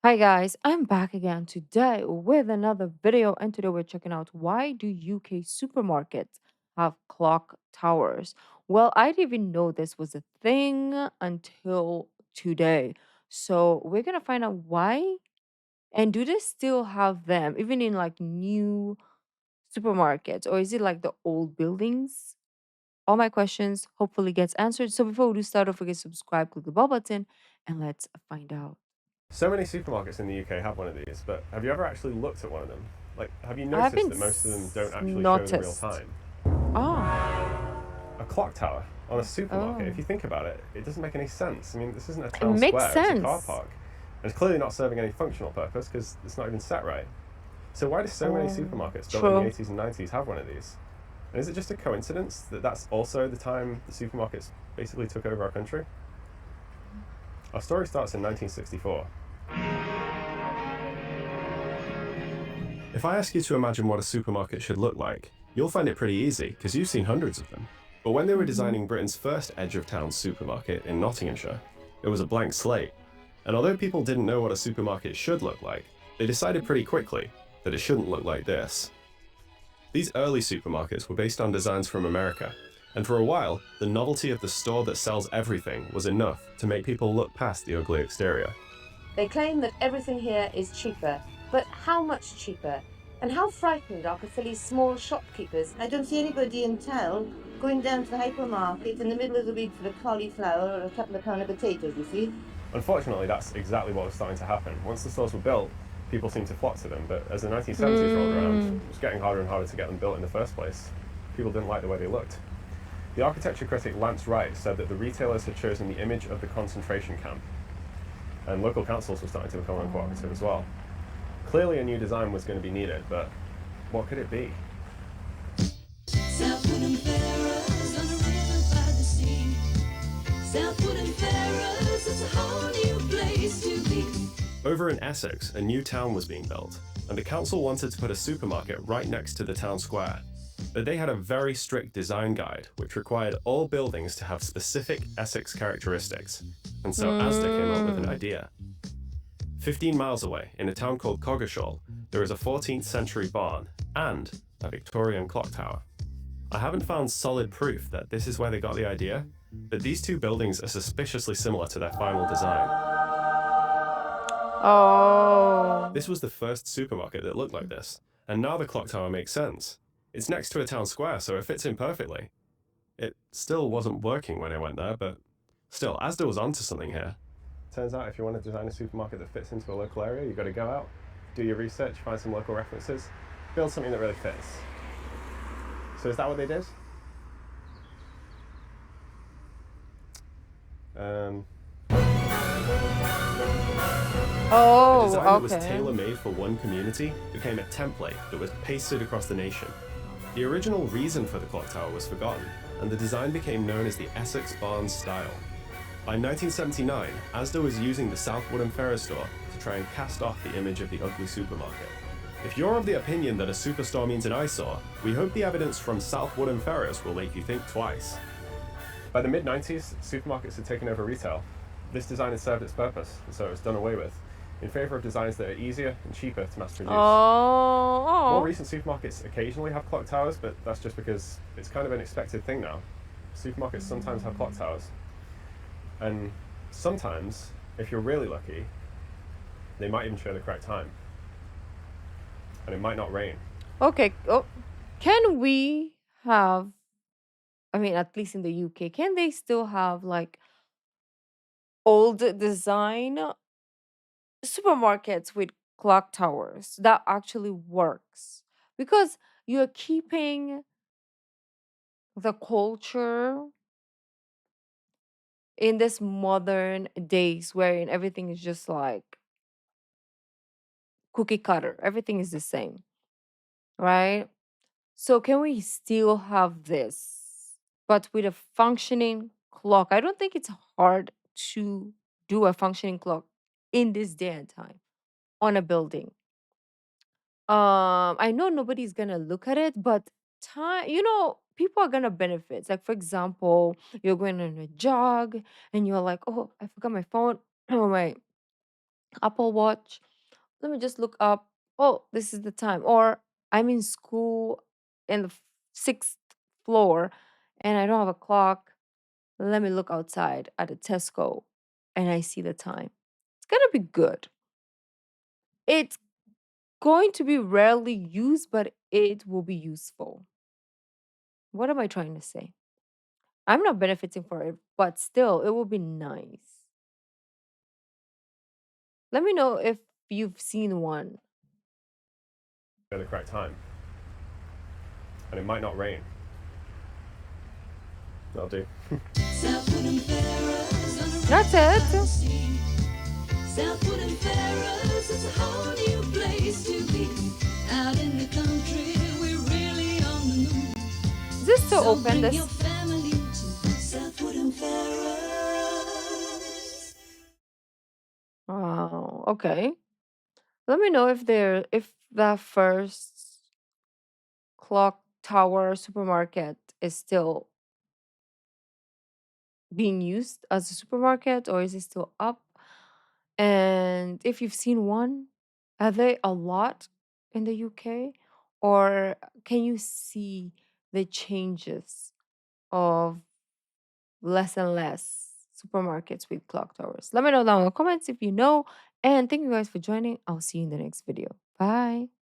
Hi guys, I'm back again today with another video, and today we're checking out why do UK supermarkets have clock towers? Well, I didn't even know this was a thing until today. So we're gonna find out why, and do they still have them even in like new supermarkets, or is it like the old buildings? All my questions hopefully gets answered. So before we do start, don't forget to subscribe, click the bell button, and let's find out. So many supermarkets in the UK have one of these, but have you ever actually looked at one of them? Like, have you I noticed haven't that most of them don't actually show the real noticed. time? Oh. A clock tower on a supermarket, if Oh, you think about it, it doesn't make any sense. I mean, this isn't a it town makes square, it's a car sense. park. And it's clearly not serving any functional purpose because it's not even set right. So, why do so many Oh, supermarkets built in the true. 80s and 90s have one of these? And is it just a coincidence that that's also the time the supermarkets basically took over our country? Our story starts in 1964. If I ask you to imagine what a supermarket should look like, you'll find it pretty easy because you've seen hundreds of them. But when they were Hmm. designing Britain's first edge of town supermarket in Nottinghamshire, it was a blank slate. And although people didn't know what a supermarket should look like, they decided pretty quickly that it shouldn't look like this. These early supermarkets were based on designs from America, and for a while, the novelty of the store that sells everything was enough to make people look past the ugly exterior. They claim that everything here is cheaper, but how much cheaper? And how frightened are Caerphilly's small shopkeepers? I don't see anybody in town going down to the hypermarket in the middle of the week for a cauliflower or a couple of pound of potatoes, you see. Unfortunately, that's exactly what was starting to happen. Once the stores were built, people seemed to flock to them, but as the 1970s rolled around, Hmm. it was getting harder and harder to get them built in the first place. People didn't like the way they looked. The architecture critic Lance Wright said that the retailers had chosen the image of the concentration camp, and local councils were starting to become uncooperative as well. Clearly, a new design was going to be needed, but what could it be? Southwood and Farrows on the river by the sea. Southwood and Farrows, it's a whole new place to be. Over in Essex, a new town was being built, and the council wanted to put a supermarket right next to the town square. But they had a very strict design guide, which required all buildings to have specific Essex characteristics. And so Asda came up with an Hmm. idea. 15 miles away, in a town called Coggeshall, there is a 14th century barn and a Victorian clock tower. I haven't found solid proof that this is where they got the idea, but these two buildings are suspiciously similar to their final design. Oh. This was the first supermarket that looked like this, and now the clock tower makes sense. It's next to a town square, so it fits in perfectly. It still wasn't working when I went there, but still, Asda was onto something here. Turns out if you want to design a supermarket that fits into a local area, you've got to go out, do your research, find some local references, build something that really fits. So is that what they did? Um, a Oh, design that was okay. tailor-made for one community became a template that was pasted across the nation. The original reason for the clock tower was forgotten, and the design became known as the Essex Barn style. By 1979, Asda was using the Southwood and Ferris store to try and cast off the image of the ugly supermarket. If you're of the opinion that a superstore means an eyesore, we hope the evidence from Southwood and Ferris will make you think twice. By the mid-90s, supermarkets had taken over retail. This design had served its purpose, and so it was done away with, in favour of designs that are easier and cheaper to mass produce. Oh, More oh. recent supermarkets occasionally have clock towers, but that's just because it's kind of an expected thing now. Supermarkets sometimes have clock towers, and sometimes, if you're really lucky, they might even show the correct time, and it might not rain. Okay. Oh, can we have? I mean, at least in the UK, can they still have like old design supermarkets with clock towers that actually works? Because you're keeping the culture in this modern days wherein everything is just like cookie cutter, everything is the same, right? So can we still have this but with a functioning clock? I don't think it's hard to do a functioning clock in this day and time on a building. I know nobody's gonna look at it, but time, people are gonna benefit. Like for example, you're going on a jog and you're like, oh, I forgot my phone. Oh my Apple Watch. Let me just look up. Oh, this is the time. Or I'm in school in the sixth floor and I don't have a clock. Let me look outside at a Tesco and I see the time. It's gonna be good. It's going to be rarely used, but it will be useful. What am I trying to say? I'm not benefiting for it, but still, it will be nice. Let me know if you've seen one. At the correct time, and it might not rain. That'll do. Southwood and Ferrous on a That's river by it. the sea. Southwood and Ferrous, it's a whole new place to be. Out in the country, we're really on the move. Is this still So open? bring your This. family to Southwood and Ferrous. Wow. Okay. Let me know if the first clock tower supermarket is still being used as a supermarket or is it still up? And if you've seen one, are they a lot in the UK? Or can you see the changes of less and less supermarkets with clock towers? Let me know down in the comments if you know. And thank you guys for joining. I'll see you in the next video. Bye.